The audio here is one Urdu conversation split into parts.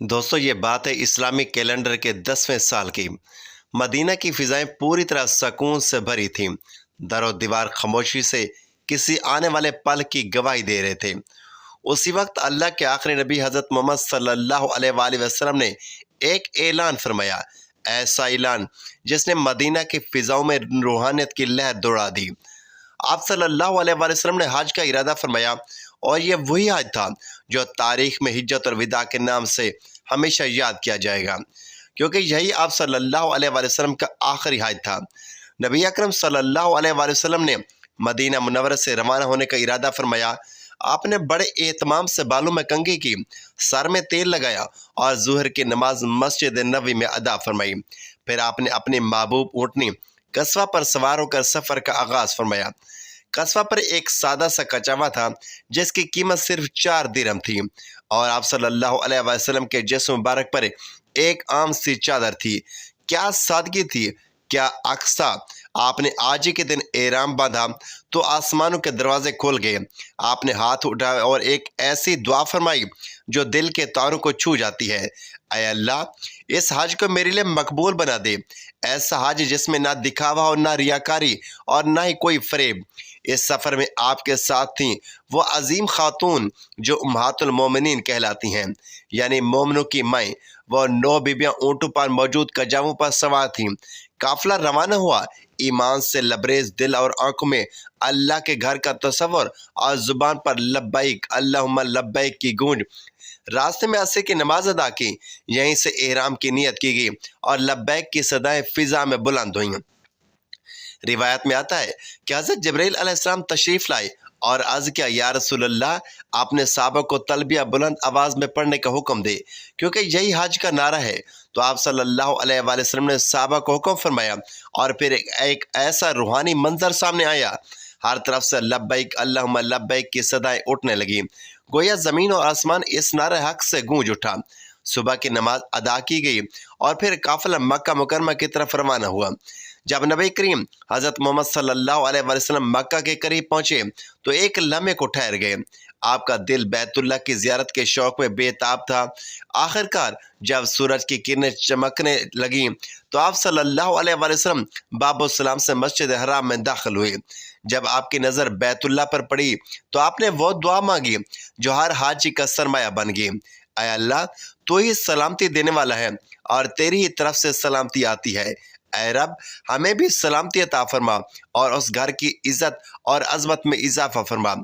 دوستو یہ بات ہے اسلامی کیلنڈر کے 10ویں سال کی۔ مدینہ کی فضائیں پوری طرح سکون سے بھری تھیں۔ در و دیوار خاموشی سے کسی آنے والے پل کی گواہی دے رہے تھے۔ اسی وقت اللہ کے آخری نبی حضرت محمد صلی اللہ علیہ وآلہ وسلم نے ایک اعلان فرمایا، ایسا اعلان جس نے مدینہ کی فضاؤں میں روحانیت کی لہر دوڑا دی۔ آپ صلی اللہ علیہ وآلہ وسلم نے حج کا ارادہ فرمایا، اور یہ وہی حج تھا جو تاریخ میں ہجرت اور وداع کے نام سے ہمیشہ یاد کیا جائے گا، کیونکہ یہی آپ صلی اللہ علیہ وآلہ وسلم کا آخری حج تھا۔ نبی اکرم صلی اللہ علیہ وآلہ وسلم نے مدینہ منورہ سے روانہ ہونے کا ارادہ فرمایا۔ آپ نے بڑے اہتمام سے بالوں میں کنگھی کی، سر میں تیل لگایا اور ظہر کی نماز مسجد نبوی میں ادا فرمائی۔ پھر آپ نے اپنی محبوب اونٹنی قصوہ پر سوار ہو کر سفر کا آغاز فرمایا۔ قصوہ پر ایک سادہ سا کچاوا تھا جس کی قیمت صرف 4 درہم تھی، اور آپ صلی اللہ علیہ وسلم کے جسم مبارک پر ایک عام سی چادر تھی۔ کیا سادگی تھی، کیا عکسہ! آپ نے آج ہی کے دن احرام باندھا تو آسمانوں کے دروازے کھول گئے۔ آپ نے ہاتھ اٹھایا اور ایک ایسی دعا فرمائی جو دل کے تاروں کو چھو جاتی ہے، اے اللہ اس حج کو میرے لیے مقبول بنا دے، ایسا حج جس میں نہ دکھاوا ہو، نہ ریاکاری اور نہ ہی کوئی فریب۔ اس سفر میں آپ کے ساتھ تھیں وہ عظیم خاتون جو امہات المومنین کہلاتی ہیں، یعنی مومنوں کی مائیں۔ وہ 9 بیبیاں اونٹوں پر موجود کجاووں پر سوار تھیں۔ قافلہ روانہ ہوا، ایمان سے لبریز دل اور آنکھوں میں اللہ کے گھر کا تصور اور زبان پر لبیک اللہم لبیک کی گونج۔ راستے میں عصر کی نماز ادا کی، یہیں سے احرام کی نیت کی گئی اور لبیک کی صدائیں فضا میں بلند ہوئیں۔ روایت میں آتا ہے کہ حضرت جبرائیل علیہ السلام تشریف لائے اور عرض کیا، یا رسول اللہ آپ نے صحابہ کو تلبیہ بلند آواز میں پڑھنے کا حکم دے، کیونکہ یہی حج کا نعرہ ہے۔ تو آپ صلی اللہ علیہ وآلہ وسلم نے صحابہ کو حکم فرمایا، اور پھر ایک ایسا روحانی منظر سامنے آیا، ہر طرف سے لبیک اللہم لبیک کی صدائیں اٹھنے لگیں، گویا زمین اور آسمان اس نعرہ حق سے گونج اٹھا۔ صبح کی نماز ادا کی گئی اور پھر قافلہ مکہ مکرمہ کی طرف روانہ ہوا۔ جب نبی کریم حضرت محمد صلی اللہ علیہ وسلم مکہ کے قریب پہنچے تو ایک لمحے کو ٹھہر گئے۔ آپ کا دل بیت اللہ کی زیارت کے شوق میں بے تاب تھا۔ آخرکار جب سورج کی کرنیں چمکنے لگیں تو آپ صلی اللہ علیہ وسلم باب السلام سے مسجد حرام میں داخل ہوئے۔ جب آپ کی نظر بیت اللہ پر پڑی تو آپ نے وہ دعا مانگی جو ہر حاجی کا سرمایہ بن گئی، اے اللہ تو ہی سلامتی دینے والا ہے اور تیری ہی طرف سے سلامتی آتی ہے، اے رب ہمیں بھی سلامتی عطا فرما اور اس گھر کی عزت اور عظمت میں اضافہ فرما۔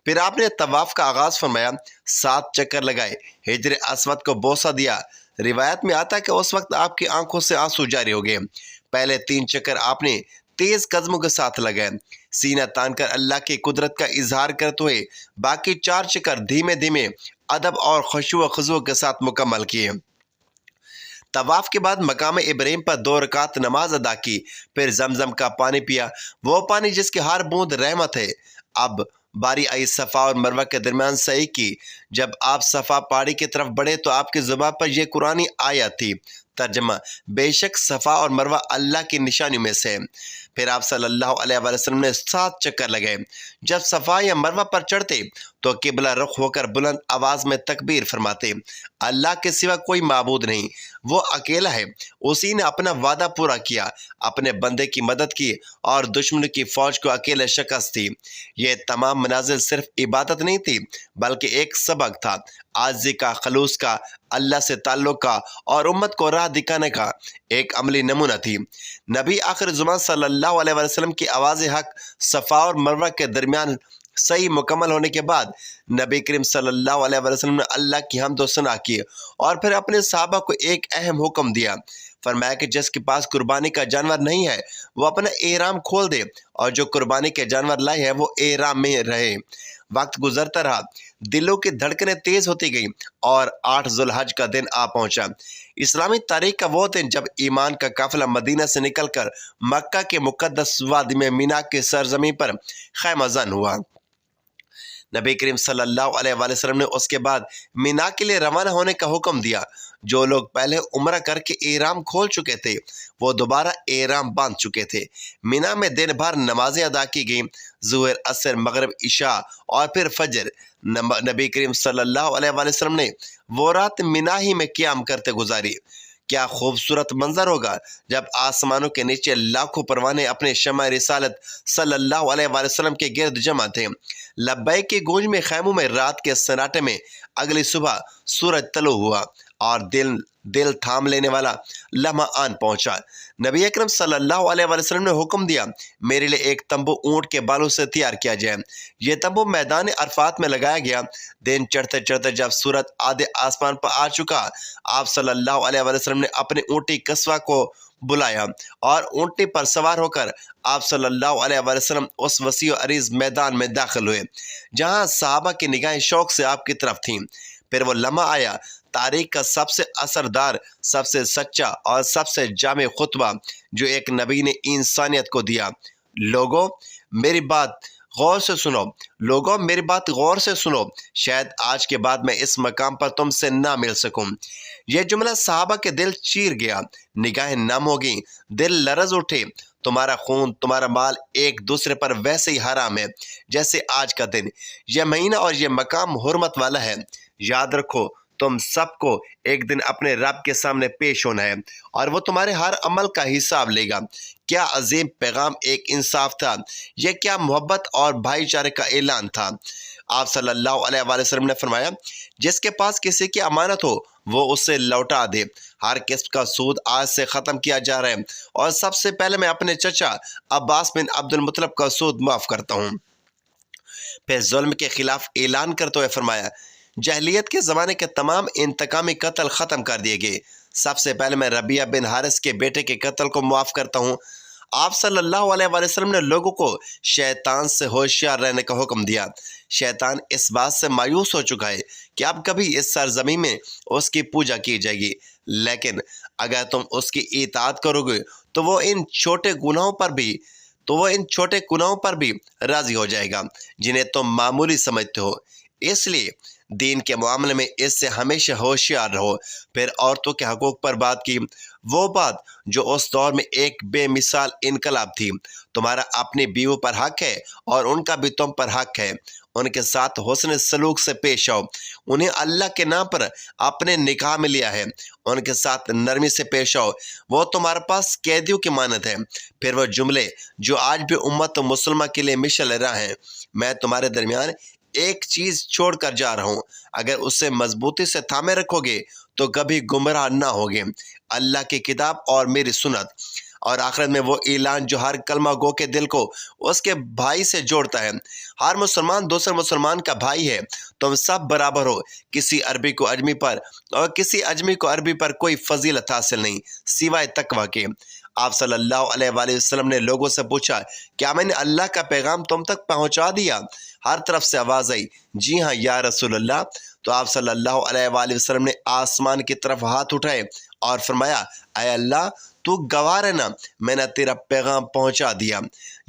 پھر آپ نے طواف کا آغاز فرمایا، 7 چکر لگائے، حجر اسود کو بوسہ دیا۔ روایت میں آتا ہے کہ اس وقت آپ کی آنکھوں سے آنسو جاری ہو گئے۔ پہلے 3 چکر آپ نے تیز قدموں کے ساتھ لگائے، سینہ تان کر اللہ کی قدرت کا اظہار کرتے ہوئے باقی 4 چکر دھیمے دھیمے ادب اور خشوع و خضوع کے ساتھ مکمل کیے۔ طواف کے بعد مقام ابراہیم پر 2 رکعت نماز ادا کی، پھر زمزم کا پانی پیا، وہ پانی جس کی ہر بوند رحمت ہے۔ اب باری آئی صفا اور مروہ کے درمیان سعی کی۔ جب آپ صفا پہاڑی کی طرف بڑھے تو آپ کی زبان پر یہ قرآنی آیت تھی، ترجمہ: بے شک صفا اور مروہ اللہ کی نشانیوں میں سے۔ پھر آپ صلی اللہ علیہ وسلم نے 7 چکر لگائے۔ جب صفا یا مروہ پر چڑھتے تو قبلہ رخ ہو کر بلند آواز میں تکبیر فرماتے، اللہ کے سوا کوئی معبود نہیں، وہ اکیلا ہے، اسی نے اپنا وعدہ پورا کیا، اپنے بندے کی مدد کی اور دشمنوں کی فوج کو اکیلے شکست دی۔ یہ تمام منازل صرف عبادت نہیں تھی بلکہ ایک سبق تھا، عاجزی کا، خلوص کا، اللہ سے تعلق کا اور امت کو راہ دکھانے کا ایک عملی نمونہ تھی۔ نبی آخر زمان صلی اللہ علیہ وسلم کی آواز حق صفا اور مروہ کے درمیان صحیح مکمل ہونے کے بعد نبی کریم صلی اللہ علیہ وسلم نے اللہ کی حمد و ثنا کی اور پھر اپنے صحابہ کو ایک اہم حکم دیا۔ فرمایا کہ جس کے پاس قربانی کا جانور نہیں ہے وہ اپنا احرام کھول دے، اور جو قربانی کے جانور لائے ہے وہ احرام میں رہے۔ وقت گزرتا رہا، دلوں کی دھڑکنیں تیز ہوتی گئیں اور 8 ذو الحج کا دن آ پہنچا، اسلامی تاریخ کا وہ دن جب ایمان کا قافلہ مدینہ سے نکل کر مکہ کے مقدس وادی میں مینا کی سرزمین پر خیمہ زن ہوا۔ نبی کریم صلی اللہ علیہ وآلہ وسلم نے اس کے بعد مینا کے لیے روانہ ہونے کا حکم دیا۔ جو لوگ پہلے عمرہ کر کے احرام کھول چکے تھے وہ دوبارہ احرام باندھ چکے تھے۔ مینا میں دن بھر نمازیں ادا کی گئیں، ظہر، عصر، مغرب، عشاء اور پھر فجر۔ نبی کریم صلی اللہ علیہ وآلہ وسلم نے وہ رات مینا ہی میں قیام کرتے گزاری۔ کیا خوبصورت منظر ہوگا جب آسمانوں کے نیچے لاکھوں پروانے اپنے شمع رسالت صلی اللہ علیہ وآلہ وسلم کے گرد جمع تھے۔ لبیک کی گونج میں خیموں میں رات کے سناٹے میں اگلی صبح سورج طلوع ہوا اور دل تھام لینے والا لمحہ آن پہنچا۔ نبی اکرم صلی اللہ علیہ وآلہ وسلم نے حکم دیا، میرے لیے ایک تمبو اونٹ کے بالوں سے تیار کیا جائے۔ یہ تمبو میدان عرفات میں لگایا گیا۔ دن چڑھتے چڑھتے جب سورج آدھے آسمان پر آ چکا، آپ صلی اللہ علیہ وآلہ وسلم نے اپنی اونٹی قصوہ کو بلایا اور اونٹی پر سوار ہو کر آپ صلی اللہ علیہ وآلہ وسلم اس وسیع و عریض میدان میں داخل ہوئے جہاں صحابہ کی نگاہیں شوق سے آپ کی طرف تھیں۔ پھر وہ لمحہ آیا، تاریخ کا سب سے اثردار، سب سے سچا اور سب سے جامع خطبہ جو ایک نبی نے انسانیت کو دیا۔ لوگوں میری بات غور سے سنو، شاید آج کے بعد میں اس مقام پر تم سے نہ مل سکوں۔ یہ جملہ صحابہ کے دل چیر گیا، نگاہیں نم ہو گئیں، دل لرز اٹھے۔ تمہارا خون، تمہارا مال ایک دوسرے پر ویسے ہی حرام ہے جیسے آج کا دن۔ یہ مہینہ اور یہ مقام حرمت والا ہے۔ یاد رکھو، تم سب کو ایک دن اپنے رب کے سامنے پیش ہونا ہے اور وہ تمہارے ہر عمل کا حساب لے گا۔ کیا عظیم پیغام، ایک انصاف تھا، یہ کیا محبت اور بھائی چارے کا اعلان تھا۔ آپ صلی اللہ علیہ وآلہ وسلم نے فرمایا، جس کے پاس کسی کی امانت ہو وہ اسے لوٹا دے۔ ہر قسم کا سود آج سے ختم کیا جا رہا ہے اور سب سے پہلے میں اپنے چچا عباس بن عبد المطلب کا سود معاف کرتا ہوں۔ پھر ظلم کے خلاف اعلان کرتے ہوئے فرمایا، جاہلیت کے زمانے کے تمام انتقامی قتل ختم کر دیے گئے۔ سب سے پہلے میں ربیعہ بن حارث کے بیٹے کے قتل کو معاف کرتا ہوں۔ آپ صلی اللہ علیہ وآلہ وسلم نے لوگوں کو شیطان سے ہوشیار رہنے کا حکم دیا۔ شیطان اس بات سے مایوس ہو چکا ہے کہ اب کبھی اس سرزمین میں اس کی پوجا کی جائے گی، لیکن اگر تم اس کی اطاعت کرو گے تو وہ ان چھوٹے گناہوں پر بھی راضی ہو جائے گا جنہیں تم معمولی سمجھتے ہو۔ اس لیے دین کے معاملے میں اس سے ہمیشہ ہوشیار رہو۔ پھر عورتوں کے حقوق پر بات کی، وہ بات جو اس دور میں ایک بے مثال انقلاب تھی۔ تمہارا اپنی بیوی پر حق ہے اور ان کا بھی تم پر حق ہے۔ ان کے ساتھ حسن سلوک سے پیش آؤ۔ انہیں اللہ کے نام پر اپنے نکاح میں لیا ہے، ان کے ساتھ نرمی سے پیش آؤ، وہ تمہارے پاس قیدیوں کی مانند ہے۔ پھر وہ جملے جو آج بھی امت مسلمہ کے لیے مشعل راہ ہیں، میں تمہارے درمیان ایک چیز چھوڑ کر جا رہا ہوں، اگر اسے مضبوطی سے تھامے رکھو گے تو کبھی گمراہ نہ ہوگے، اللہ کی کتاب اور میری سنت۔ اور آخرت میں وہ اعلان جو ہر کلمہ گو کے دل کو اس کے بھائی سے جوڑتا ہے۔ ہر مسلمان دوسرے مسلمان کا بھائی ہے، تم سب برابر ہو۔ کسی عربی کو اجمی پر اور کسی اجمی کو عربی پر کوئی فضیلت حاصل نہیں سوائے تقویٰ کے۔ آپ صلی اللہ علیہ وآلہ وسلم نے لوگوں سے پوچھا، کیا میں نے اللہ کا پیغام تم تک پہنچا دیا؟ ہر طرف سے آواز آئی، جی ہاں یا رسول اللہ۔ تو آپ صلی اللہ علیہ وآلہ وسلم نے آسمان کی طرف ہاتھ اٹھائے اور فرمایا، اے اللہ تو گواہ رہنا، میں نے تیرا پیغام پہنچا دیا۔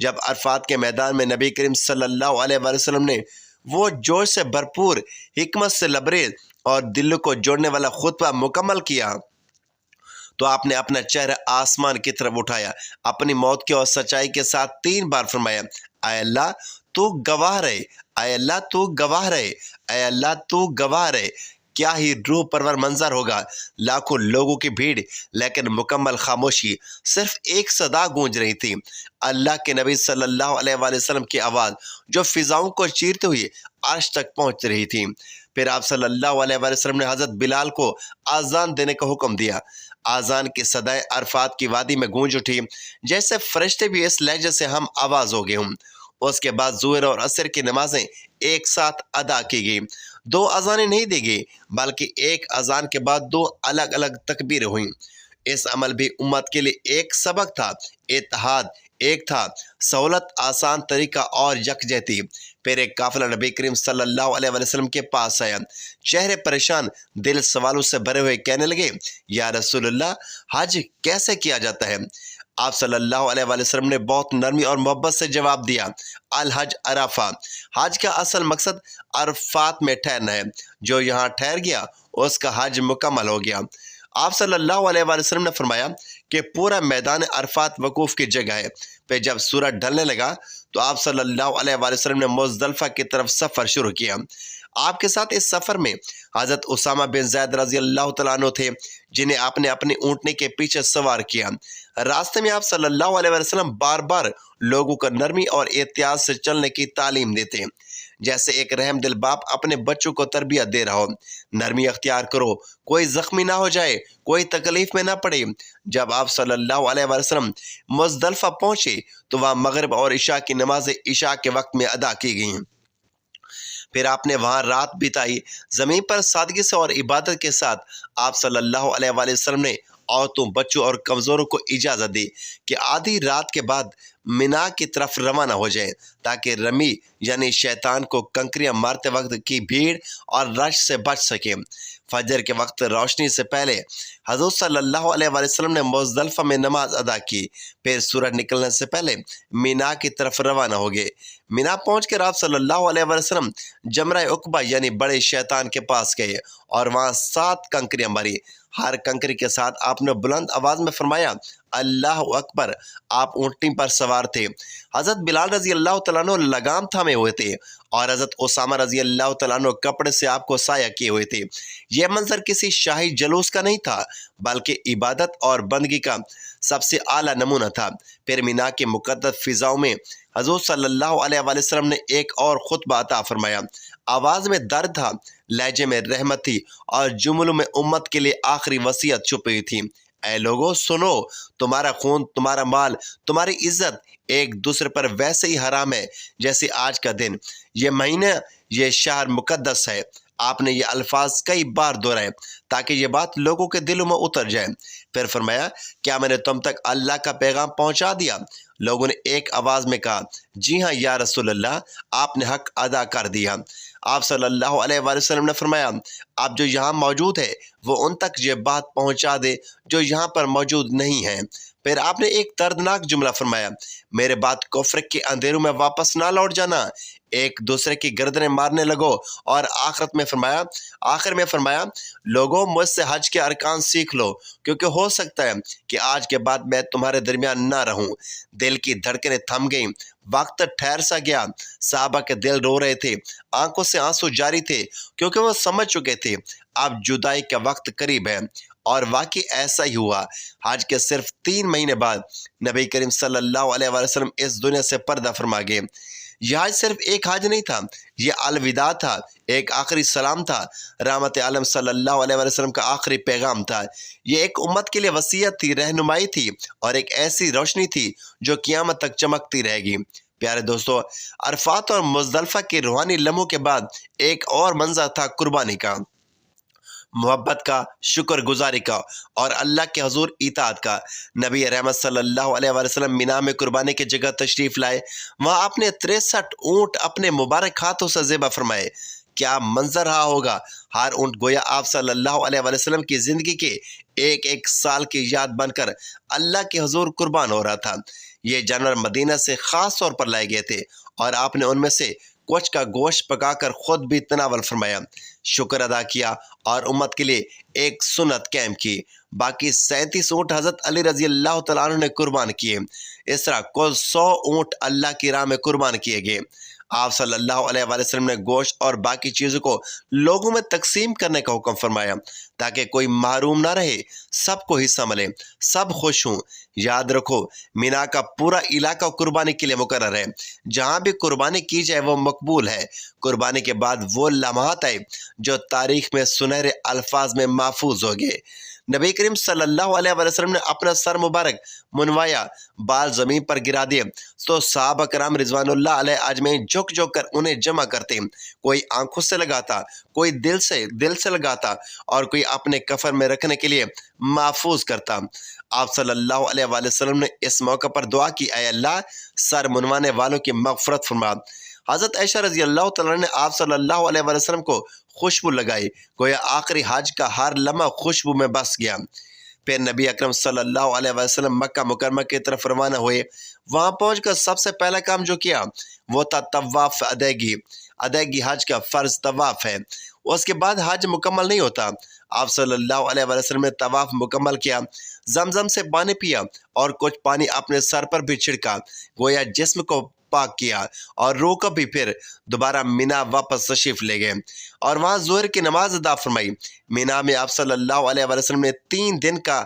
جب عرفات کے میدان میں نبی کریم صلی اللہ علیہ وآلہ وسلم نے وہ جوش سے بھرپور، حکمت سے لبریز اور دل کو جوڑنے والا خطبہ مکمل کیا تو آپ نے اپنا چہرہ آسمان کی طرف اٹھایا، اپنی موت کے اور سچائی کے ساتھ 3 بار فرمایا، اے اللہ تو گواہ رہے، اے اللہ تو گواہ رہے، اے اللہ تو گواہ رہے۔ کیا ہی روح پرور منظر ہوگا، لاکھوں لوگوں کی بھیڑ لیکن مکمل خاموشی، صرف ایک صدا گونج رہی تھی، اللہ کے نبی صلی اللہ علیہ وآلہ وسلم کی آواز جو فضاؤں کو چیرتے ہوئے عرش تک پہنچ رہی تھی۔ پھر آپ صلی اللہ علیہ وآلہ وسلم نے حضرت بلال کو آذان دینے کا حکم دیا۔ آذان کی صدائیں عرفات کی وادی میں گونج اٹھی جیسے فرشتے بھی اس لہجے سے ہم آواز ہو گئے ہوں۔ اس کے بعد ظہر اور عصر کی نمازیں ایک ساتھ ادا کی گئی۔ 2 اذانیں نہیں دی گئی بلکہ ایک اذان کے بعد 2 الگ الگ تکبیریں ہوئیں۔ اس عمل بھی امت کے لیے ایک سبق تھا، اتحاد ایک تھا، سہولت، آسان طریقہ اور یکجہتی۔ پھر ایک قافلہ نبی کریم صلی اللہ علیہ وآلہ وسلم کے پاس آیا، چہرے پریشان، دل سوالوں سے بھرے ہوئے کہنے لگے، یا رسول اللہ حج کیسے کیا جاتا ہے؟ آپ صلی اللہ علیہ وآلہ وسلم نے بہت نرمی اور محبت سے جواب دیا، الحج عرفہ، حج کا اصل مقصد عرفات میں ٹھہرنا ہے، جو یہاں ٹھہر گیا اس کا حج مکمل ہو گیا۔ آپ صلی اللہ علیہ وآلہ وسلم نے فرمایا کہ پورا میدان عرفات وقوف کی جگہ ہے۔ پھر جب سورج ڈھلنے لگا تو آپ صلی اللہ علیہ وآلہ وسلم نے مزدلفہ کی طرف سفر شروع کیا۔ آپ کے ساتھ اس سفر میں حضرت اسامہ بن زید رضی اللہ تعالیٰ عنہ تھے، جنہیں آپ نے اپنی اونٹنی کے پیچھے سوار کیا۔ راستے میں آپ صلی اللہ علیہ وسلم بار بار لوگوں کو نرمی اور احتیاط سے چلنے کی تعلیم دیتے، جیسے ایک رحم دل باپ اپنے بچوں کو تربیت دے رہا ہو۔ نرمی اختیار کرو، کوئی زخمی نہ ہو جائے، کوئی تکلیف میں نہ پڑے۔ جب آپ صلی اللہ علیہ وسلم مزدلفہ پہنچے تو وہاں مغرب اور عشاء کی نماز عشاء کے وقت میں ادا کی گئیں۔ پھر آپ نے وہاں رات بتائی۔ زمین پر سادگی سے اور عبادت کے ساتھ آپ صلی اللہ علیہ وآلہ وسلم نے عورتوں، بچوں اور کمزوروں کو اجازت دی کہ آدھی رات کے بعد مینا کی طرف روانہ ہو جائیں، تاکہ رمی یعنی شیطان کو کنکریاں مارتے وقت کی بھیڑ اور رش سے بچ سکیں۔ فجر کے وقت روشنی سے پہلے حضور صلی اللہ علیہ وآلہ وسلم نے مزدلفہ میں نماز ادا کی، پھر سورج نکلنے سے پہلے مینا کی طرف روانہ ہو گئے۔ مینا پہنچ کر آپ صلی اللہ علیہ وآلہ وسلم جمرہ عقبہ یعنی بڑے شیطان کے پاس گئے اور وہاں 7 کنکریاں ماری۔ ہر کنکری کے ساتھ آپ نے بلند آواز میں فرمایا، اللہ اکبر۔ آپ اونٹنی پر سوار تھے۔ حضرت بلال رضی اللہ تعالیٰ عنہ لگام تھامے ہوئے تھے اور حضرت اسامہ رضی اللہ تعالیٰ عنہ کپڑے سے آپ کو سایہ کیے ہوئے تھے۔ یہ منظر کسی شاہی جلوس کا نہیں تھا، بلکہ عبادت اور بندگی کا سب سے اعلیٰ نمونہ تھا۔ پھر مینا کے مقدس فضاؤں میں حضور صلی اللہ علیہ وآلہ وسلم نے ایک اور خطبہ عطا فرمایا۔ آواز میں درد تھا، لہجے میں رحمت تھی اور جملوں میں امت کے لیے آخری وصیت چھپی ہوئی تھی۔ اے لوگو سنو، تمہارا خون، تمہارا مال، تمہاری عزت ایک دوسرے پر ویسے ہی حرام ہے جیسے آج کا دن، یہ مہینہ، یہ شہر مقدس ہے۔ آپ نے یہ الفاظ کئی بار دہرائے تاکہ یہ بات لوگوں کے دلوں میں اتر جائے۔ پھر فرمایا، کیا میں نے تم تک اللہ کا پیغام پہنچا دیا؟ لوگوں نے ایک آواز میں کہا، جی ہاں یا رسول اللہ، آپ نے حق ادا کر دیا۔ آپ صلی اللہ علیہ وآلہ وسلم نے فرمایا، آپ جو یہاں موجود ہے وہ ان تک یہ بات پہنچا دے جو یہاں پر موجود نہیں ہیں۔ پھر آپ نے ایک دردناک جملہ فرمایا، میرے بعد کفر کے اندھیروں میں واپس نہ لوٹ جانا، ایک دوسرے کی گردنیں مارنے لگو۔ اور آخر میں فرمایا، لوگوں مجھ سے حج کے ارکان سیکھ لو، کیونکہ ہو سکتا ہے کہ آج کے بعد میں تمہارے درمیان نہ رہوں۔ دل کی دھڑکنیں تھم گئیں، وقت ٹھہر سا گیا۔ صحابہ کے دل رو رہے تھے، آنکھوں سے آنسو جاری تھے، کیونکہ وہ سمجھ چکے تھے اب جدائی کا وقت قریب ہے۔ اور واقعی ایسا ہی ہوا۔ حج کے صرف 3 مہینے بعد نبی کریم صلی اللہ علیہ وآلہ وسلم اس دنیا سے پردہ فرما گئے۔ یہ حج صرف ایک حج نہیں تھا، یہ الوداع تھا، ایک آخری سلام تھا، رحمت عالم صلی اللہ علیہ وآلہ وسلم کا آخری پیغام تھا۔ یہ ایک امت کے لیے وصیت تھی، رہنمائی تھی اور ایک ایسی روشنی تھی جو قیامت تک چمکتی رہے گی۔ پیارے دوستو، عرفات اور مزدلفہ کے روحانی لمحوں کے بعد ایک اور منظر تھا قربانی کا، محبت کا، شکر گزاری کا اور اللہ کے حضور اطاعت کا۔ نبی رحمت صلی اللہ علیہ وآلہ وسلم مینا میں قربانی کی جگہ تشریف لائے۔ وہاں آپ نے 63 اونٹ اپنے مبارک ہاتھوں سے ذبح فرمائے۔ کیا منظر رہا ہوگا! ہر اونٹ گویا آپ صلی اللہ علیہ وآلہ وسلم کی زندگی کے ایک سال کی یاد بن کر اللہ کے حضور قربان ہو رہا تھا۔ یہ جانور مدینہ سے خاص طور پر لائے گئے تھے اور آپ نے ان میں سے کچھ کا گوشت پکا کر خود بھی تناول فرمایا، شکر ادا کیا اور امت کے لیے ایک سنت قائم کی۔ باقی 37 اونٹ حضرت علی رضی اللہ تعالیٰ عنہ نے قربان کیے۔ اس طرح کل 100 اونٹ اللہ کی راہ میں قربان کیے گئے۔ آپ صلی اللہ علیہ وآلہ وسلم نے گوشت اور باقی چیزوں کو لوگوں میں تقسیم کرنے کا حکم فرمایا تاکہ کوئی محروم نہ رہے، سب کو حصہ ملے، سب خوش ہوں۔ یاد رکھو، مینا کا پورا علاقہ قربانی کے لیے مقرر ہے۔ جہاں بھی قربانی کی جائے وہ مقبول ہے۔ قربانی کے بعد وہ لمحات آئے جو تاریخ میں سنہرے الفاظ میں محفوظ ہو گئے۔ نبی کریم صلی اللہ علیہ وآلہ وسلم نے اپنا سر مبارک منوایا، بال زمین پر گرا دیے تو صحابہ کرام رضوان اللہ علیہ اجمعین جھک جھک کر انہیں جمع کرتے۔ کوئی آنکھوں سے لگاتا، کوئی دل سے لگاتا اور کوئی اپنے کفن میں رکھنے کے لیے محفوظ کرتا۔ آپ صلی اللہ علیہ وآلہ وسلم نے اس موقع پر دعا کی، اے اللہ، سر منوانے والوں کی مغفرت فرما۔ حضرت عائشہ رضی اللہ تعالیٰ نے آپ صلی اللہ علیہ وآلہ وسلم کو خوشبو لگائی، گویا آخری حج کا ہر لمحہ خوشبو میں بس گیا۔ پھر نبی اکرم صلی اللہ علیہ وسلم مکہ مکرمہ کی طرف روانہ ہوئے۔ وہاں پہنچ کر سب سے پہلا کام جو کیا وہ تھا طواف ادائیگی حج کا فرض طواف ہے۔ اس کے بعد حج مکمل نہیں ہوتا۔ آپ صلی اللہ علیہ وسلم نے طواف مکمل کیا، زمزم سے پانی پیا اور کچھ پانی اپنے سر پر بھی چھڑکا، گویا جسم کو پاک کیا، اور روح کو بھی پھر دوبارہ مینا واپس تشریف لے گئے اور وہاں ظہر کی نماز ادا فرمائی۔ مینا میں آپ صلی اللہ علیہ وسلم نے 3 دن کا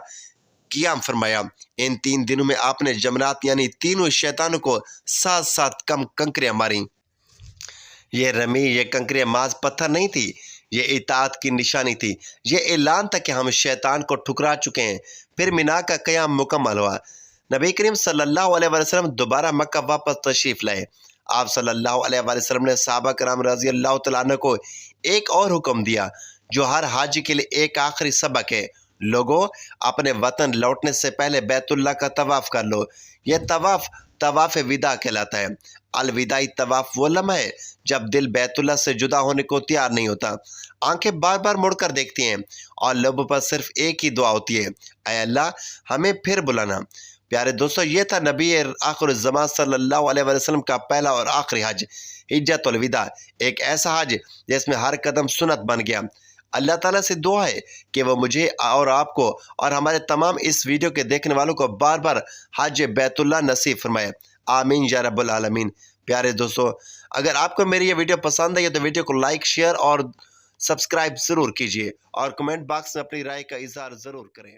قیام فرمایا۔ ان 3 دنوں میں آپ نے جمرات یعنی تینوں شیطانوں کو ساتھ ساتھ کنکریاں ماری۔ یہ رمی، یہ کنکریاں محض پتھر نہیں تھی، یہ اطاعت کی نشانی تھی۔ یہ اعلان تھا کہ ہم شیطان کو ٹھکرا چکے ہیں۔ پھر مینا کا قیام مکمل ہوا۔ نبی کریم صلی اللہ علیہ وسلم دوبارہ مکہ واپس تشریف لائے۔ آپ صلی اللہ علیہ وسلم نے صحابہ کرام رضی اللہ تعالیٰ عنہ کو ایک اور حکم دیا جو ہر حاجی کے لیے ایک آخری سبق ہے۔ لوگوں، اپنے وطن لوٹنے سے پہلے بیت اللہ کا طواف کر لو۔ یہ طواف وداع کہلاتا ہے۔ الوداعی طواف وہ لمحہ ہے جب دل بیت اللہ سے جدا ہونے کو تیار نہیں ہوتا، آنکھیں بار بار مڑ کر دیکھتی ہیں اور لبوں پر صرف ایک ہی دعا ہوتی ہے، اے اللہ ہمیں پھر بلانا۔ پیارے دوستو، یہ تھا نبی آخر الزمان صلی اللہ علیہ وسلم کا پہلا اور آخری حج، حجۃ الوداع، ایک ایسا حج جس میں ہر قدم سنت بن گیا۔ اللہ تعالیٰ سے دعا ہے کہ وہ مجھے اور آپ کو اور ہمارے تمام اس ویڈیو کے دیکھنے والوں کو بار بار حج بیت اللہ نصیب فرمائے، آمین یا رب العالمین۔ پیارے دوستو، اگر آپ کو میری یہ ویڈیو پسند ہے تو ویڈیو کو لائک، شیئر اور سبسکرائب ضرور کیجیے اور کمنٹ باکس میں اپنی رائے کا اظہار ضرور کریں۔